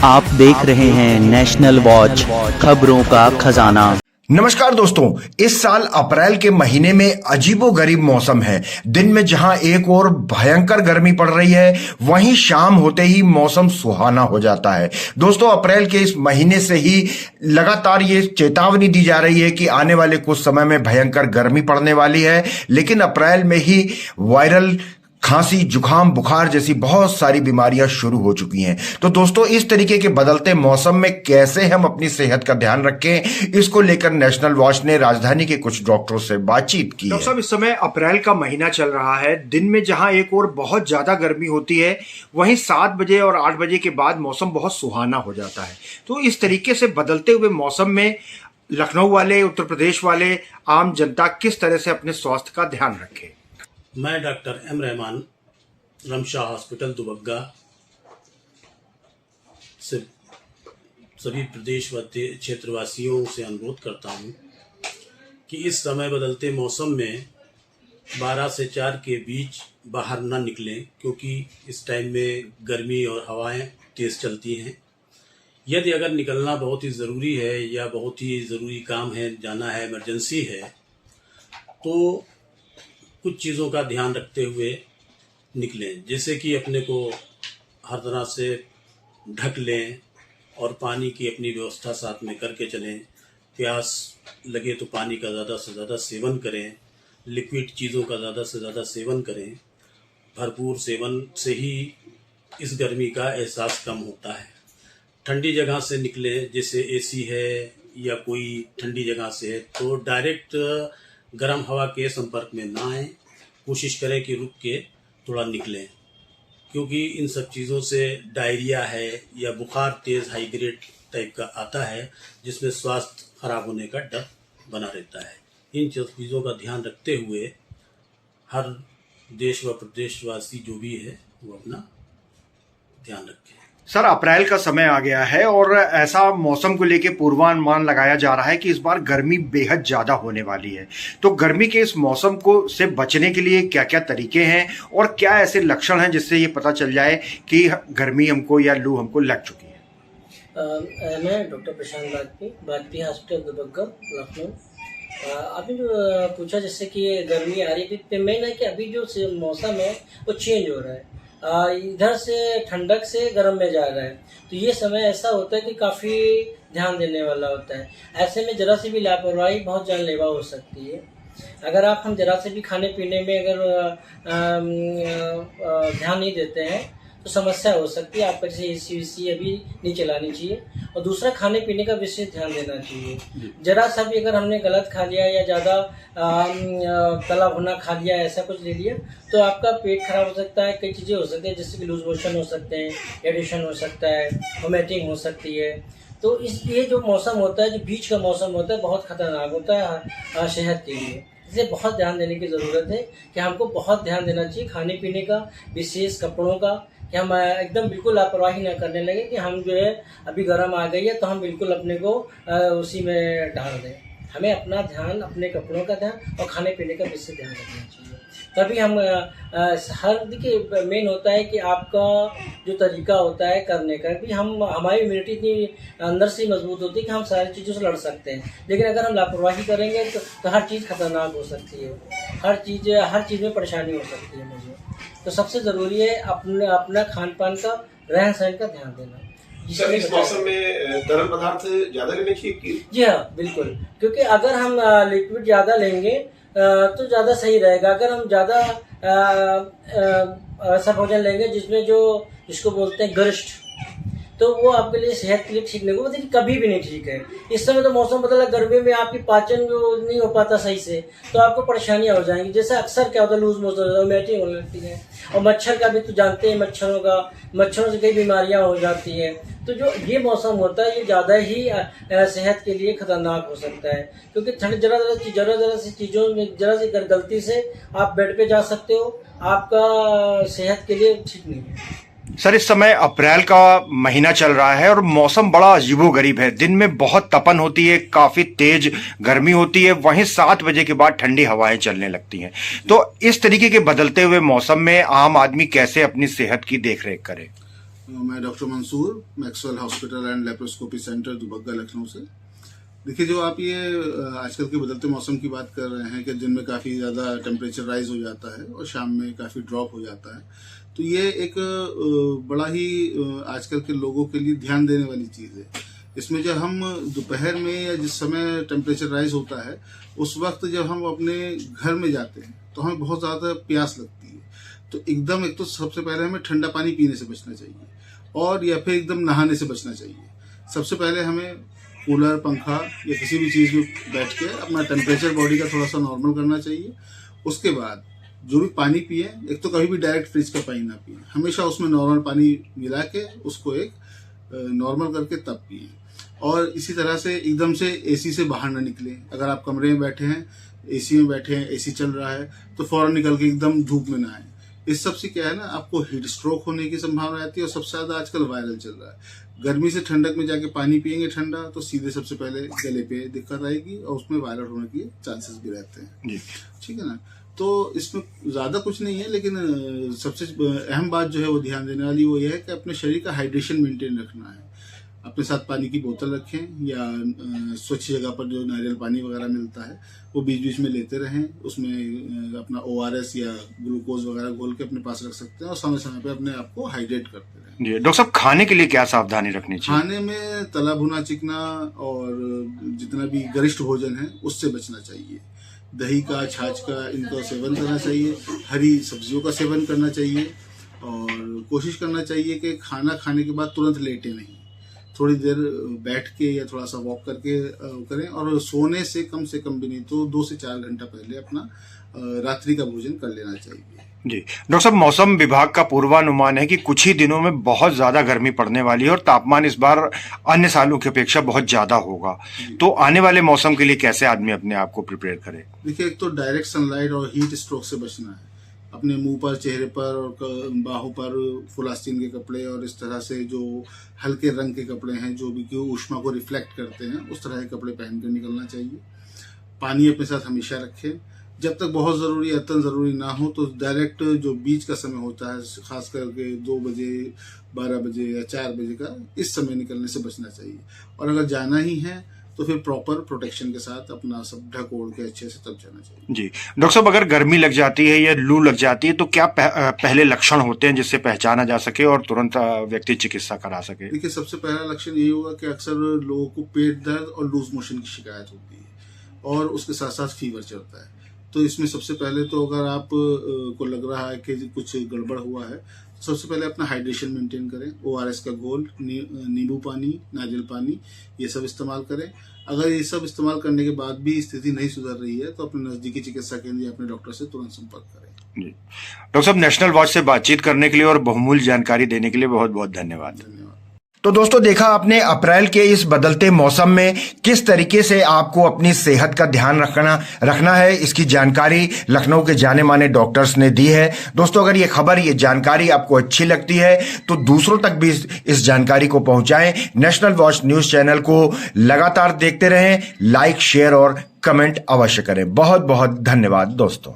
आप देख रहे हैं नेशनल वॉच, खबरों का खजाना। नमस्कार दोस्तों, इस साल अप्रैल के महीने में अजीबोगरीब मौसम है। दिन में जहां एक और भयंकर गर्मी पड़ रही है, वहीं शाम होते ही मौसम सुहाना हो जाता है। दोस्तों, अप्रैल के इस महीने से ही लगातार ये चेतावनी दी जा रही है कि आने वाले कुछ समय में भयंकर गर्मी पड़ने वाली है। लेकिन अप्रैल में ही वायरल खांसी, जुकाम, बुखार जैसी बहुत सारी बीमारियां शुरू हो चुकी हैं। तो दोस्तों, इस तरीके के बदलते मौसम में कैसे हम अपनी सेहत का ध्यान रखें, इसको लेकर नेशनल वॉच ने राजधानी के कुछ डॉक्टरों से बातचीत की है। डॉक्टर साहब, इस समय अप्रैल का महीना चल रहा है। दिन में जहां एक और बहुत ज्यादा गर्मी होती है, वहीं 7 बजे और 8 बजे के बाद मौसम बहुत सुहाना हो जाता है। तो इस तरीके से बदलते हुए मौसम में लखनऊ वाले, उत्तर प्रदेश वाले आम जनता किस तरह से अपने स्वास्थ्य का ध्यान रखे? मैं doctor M Rahman, Ramshah hospital Dubagga से सभी प्रदेश व क्षेत्रवासियों से अनुरोध करता हूं कि इस समय बदलते मौसम में 12 से 4 के बीच बाहर न निकलें, क्योंकि इस टाइम में गर्मी और हवाएं तेज़ चलती हैं। यदि अगर निकलना बहुत ही ज़रूरी है या बहुत ही ज़रूरी काम है, जाना है, इमरजेंसी है, तो कुछ चीज़ों का ध्यान रखते हुए निकलें। जैसे कि अपने को हर तरह से ढक लें और पानी की अपनी व्यवस्था साथ में करके चलें। प्यास लगे तो पानी का ज़्यादा से ज़्यादा सेवन करें, लिक्विड चीज़ों का ज़्यादा से ज़्यादा सेवन करें। भरपूर सेवन से ही इस गर्मी का एहसास कम होता है। ठंडी जगह से निकलें, जैसे एसी है या कोई ठंडी जगह से है, तो डायरेक्ट गर्म हवा के संपर्क में ना आए। कोशिश करें कि रुक के थोड़ा निकलें, क्योंकि इन सब चीज़ों से डायरिया है या बुखार तेज़ हाई ग्रेड टाइप का आता है, जिसमें स्वास्थ्य खराब होने का डर बना रहता है। इन चीज़ों का ध्यान रखते हुए हर देश व प्रदेशवासी जो भी है वो अपना ध्यान रखें। सर, अप्रैल का समय आ गया है और ऐसा मौसम को लेके पूर्वानुमान लगाया जा रहा है कि इस बार गर्मी बेहद ज़्यादा होने वाली है। तो गर्मी के इस मौसम को से बचने के लिए क्या क्या तरीके हैं और क्या ऐसे लक्षण हैं जिससे ये पता चल जाए कि गर्मी हमको या लू हमको लग चुकी है? मैं डॉक्टर प्रशांत वाजपेयी हॉस्पिटल दुबग्गा, लखनऊ। अभी जो पूछा, जैसे कि गर्मी आ रही है, मेन है कि अभी जो मौसम है वो चेंज हो रहा है। इधर से ठंडक से गर्म में जा रहा है, तो ये समय ऐसा होता है कि काफ़ी ध्यान देने वाला होता है। ऐसे में ज़रा सी भी लापरवाही बहुत जानलेवा हो सकती है। अगर हम ज़रा से भी खाने पीने में अगर ध्यान नहीं देते हैं तो समस्या हो सकती है। आपका जैसे एसी अभी नहीं चलानी चाहिए, और दूसरा खाने पीने का विशेष ध्यान देना चाहिए। जरा सा भी अगर हमने गलत खा लिया या ज़्यादा तला भुना खा लिया, ऐसा कुछ ले लिया, तो आपका पेट खराब हो सकता है। कई चीज़ें हो सकती हैं, जैसे कि लूज मोशन हो सकते हैं, एडिशन हो सकता है, वोमिटिंग हो सकती है। तो ये जो मौसम होता है, जो बीच का मौसम होता है, बहुत खतरनाक होता है सेहत के लिए। इसे बहुत ध्यान देने की ज़रूरत है कि हमको बहुत ध्यान देना चाहिए खाने पीने का, विशेष कपड़ों का, कि हम एकदम बिल्कुल लापरवाही ना करने लगे कि हम जो है अभी गर्म आ गई है तो हम बिल्कुल अपने को उसी में डाल दें। हमें अपना ध्यान, अपने कपड़ों का ध्यान और खाने पीने का विशेष ध्यान रखना चाहिए। तभी हम हर देखिए, मेन होता है कि आपका जो तरीका होता है करने का, भी हमारी इम्यूनिटी इतनी अंदर से मजबूत होती है कि हम सारी चीज़ों से लड़ सकते हैं। लेकिन अगर हम लापरवाही करेंगे तो हर चीज़ खतरनाक हो सकती है, हर चीज़ में परेशानी हो सकती है मुझे। तो सबसे ज़रूरी है अपना खान पान का, रहन सहन का ध्यान देना। सर, इस मौसम में तरल पदार्थ ज्यादा लेने चाहिए कि? जी हाँ, बिल्कुल, क्योंकि अगर हम लिक्विड ज़्यादा लेंगे तो ज़्यादा सही रहेगा। अगर हम ज़्यादा ऐसा भोजन लेंगे जिसको बोलते हैं गरिष्ठ, तो वो आपके लिए सेहत के लिए ठीक नहीं होगा, लेकिन कभी भी नहीं ठीक है। इस समय तो मौसम बदला, गर्मी में आपकी पाचन जो नहीं हो पाता सही से, तो आपको परेशानियां हो जाएंगी। जैसे अक्सर क्या होता है, लूज मोशन होता है, वोमिटिंग होने लगती है, और मच्छर का भी तो जानते हैं, मच्छरों से कई बीमारियां हो जाती हैं। तो जो ये मौसम होता है, ये ज़्यादा ही सेहत के लिए खतरनाक हो सकता है, क्योंकि जरा सी चीज़ों में जरा सी गलती से आप बेड पे जा सकते हो, आपका सेहत के लिए ठीक नहीं है। सर, इस समय अप्रैल का महीना चल रहा है और मौसम बड़ा अजीबोगरीब है। दिन में बहुत तपन होती है, काफी तेज गर्मी होती है, वहीं 7 बजे के बाद ठंडी हवाएं चलने लगती हैं। तो इस तरीके के बदलते हुए मौसम में आम आदमी कैसे अपनी सेहत की देखरेख करे? मैं doctor Mansoor, Maxwell hospital and laparoscopy centre Dubagga Lucknow से। देखिए, जो आप ये आजकल के बदलते मौसम की बात कर रहे हैं कि दिन में काफ़ी ज़्यादा टेम्परेचर राइज हो जाता है और शाम में काफ़ी ड्रॉप हो जाता है, तो ये एक बड़ा ही आजकल के लोगों के लिए ध्यान देने वाली चीज़ है। इसमें जब हम दोपहर में या जिस समय टेम्परेचर राइज होता है, उस वक्त जब हम अपने घर में जाते हैं तो हमें बहुत ज़्यादा प्यास लगती है, तो एकदम एक तो सबसे पहले हमें ठंडा पानी पीने से बचना चाहिए और या फिर एकदम नहाने से बचना चाहिए। सबसे पहले हमें कूलर, पंखा या किसी भी चीज़ में बैठ के अपना टेम्परेचर बॉडी का थोड़ा सा नॉर्मल करना चाहिए। उसके बाद जो भी पानी पिए, एक तो कभी भी डायरेक्ट फ्रिज का पानी ना पिए, हमेशा उसमें नॉर्मल पानी मिला के उसको एक नॉर्मल करके तब पिए। और इसी तरह से एकदम से एसी से बाहर ना निकलें। अगर आप कमरे में बैठे हैं, एसी में बैठे हैं, एसी चल रहा है, तो फौरन निकल के एकदम धूप में ना आए। इस सब से क्या है ना, आपको हीट स्ट्रोक होने की संभावना रहती है और सबसे ज्यादा आजकल वायरल चल रहा है। गर्मी से ठंडक में जाके पानी पियेंगे ठंडा, तो सीधे सबसे पहले गले पे दिक्कत आएगी और उसमें वायरल होने के चांसेस भी रहते हैं। ठीक है ना। तो इसमें ज्यादा कुछ नहीं है, लेकिन सबसे अहम बात जो है वो ध्यान देने वाली वो ये है कि अपने शरीर का हाइड्रेशन मेंटेन रखना है। अपने साथ पानी की बोतल रखें या स्वच्छ जगह पर जो नारियल पानी वगैरह मिलता है वो बीच बीच में लेते रहें। उसमें अपना ORS या ग्लूकोज वगैरह घोल के अपने पास रख सकते हैं और समय समय पे अपने आप को हाइड्रेट करते रहें। जी डॉक्टर साहब, खाने के लिए क्या सावधानी रखनी चाहिए? खाने में तला भुना चिकना और जितना भी गरिष्ठ भोजन है उससे बचना चाहिए। दही का, छाछ का, इनका सेवन करना चाहिए। हरी सब्जियों का सेवन करना चाहिए और कोशिश करना चाहिए कि खाना खाने के बाद तुरंत लेटे नहीं, थोड़ी देर बैठ के या थोड़ा सा वॉक करके करें। और सोने से कम भी नहीं तो 2 से 4 घंटा पहले अपना रात्रि का भोजन कर लेना चाहिए। जी डॉक्टर साहब, मौसम विभाग का पूर्वानुमान है कि कुछ ही दिनों में बहुत ज्यादा गर्मी पड़ने वाली है और तापमान इस बार अन्य सालों की अपेक्षा बहुत ज्यादा होगा। तो आने वाले मौसम के लिए कैसे आदमी अपने आप को प्रिपेयर करे? देखिए, एक तो डायरेक्ट सनलाइट और हीट स्ट्रोक से बचना है। अपने मुंह पर, चेहरे पर और बाहों पर फुल आस्तीन के कपड़े और इस तरह से जो हल्के रंग के कपड़े हैं जो भी ऊष्मा को रिफ्लेक्ट करते हैं, उस तरह के कपड़े पहन कर निकलना चाहिए। पानी अपने साथ हमेशा रखें। जब तक बहुत ज़रूरी, अत्यंत ज़रूरी ना हो तो डायरेक्ट जो बीच का समय होता है, खास करके 2 बजे, 12 बजे या 4 बजे का, इस समय निकलने से बचना चाहिए। और अगर जाना ही है तो फिर प्रॉपर प्रोटेक्शन के साथ अपना सब ढक ओढ़ के अच्छे से तब जाना चाहिए। जी डॉक्टर साहब, अगर गर्मी लग जाती है या लू लग जाती है तो क्या पहले लक्षण होते हैं जिससे पहचाना जा सके और तुरंत व्यक्ति चिकित्सा करा सके? देखिए, सबसे पहला लक्षण यही होगा कि अक्सर लोगों को पेट दर्द और लूज मोशन की शिकायत होती है और उसके साथ साथ फीवर चढ़ता है। तो इसमें सबसे पहले तो अगर आप को लग रहा है कि कुछ गड़बड़ हुआ है, तो सबसे पहले अपना हाइड्रेशन मेंटेन करें। ORS का घोल, नींबू पानी, नारियल पानी, ये सब इस्तेमाल करें। अगर ये सब इस्तेमाल करने के बाद भी स्थिति नहीं सुधर रही है तो अपने नजदीकी चिकित्सा केंद्र या अपने डॉक्टर से तुरंत संपर्क करें। जी डॉक्टर साहब, नेशनल वॉच से बातचीत करने के लिए और बहुमूल्य जानकारी देने के लिए बहुत बहुत धन्यवाद। तो दोस्तों, देखा आपने अप्रैल के इस बदलते मौसम में किस तरीके से आपको अपनी सेहत का ध्यान रखना है, इसकी जानकारी लखनऊ के जाने माने डॉक्टर्स ने दी है। दोस्तों, अगर ये खबर, ये जानकारी आपको अच्छी लगती है तो दूसरों तक भी इस जानकारी को पहुंचाएं। नेशनल वॉच न्यूज चैनल को लगातार देखते रहें, लाइक, शेयर और कमेंट अवश्य करें। बहुत बहुत धन्यवाद दोस्तों।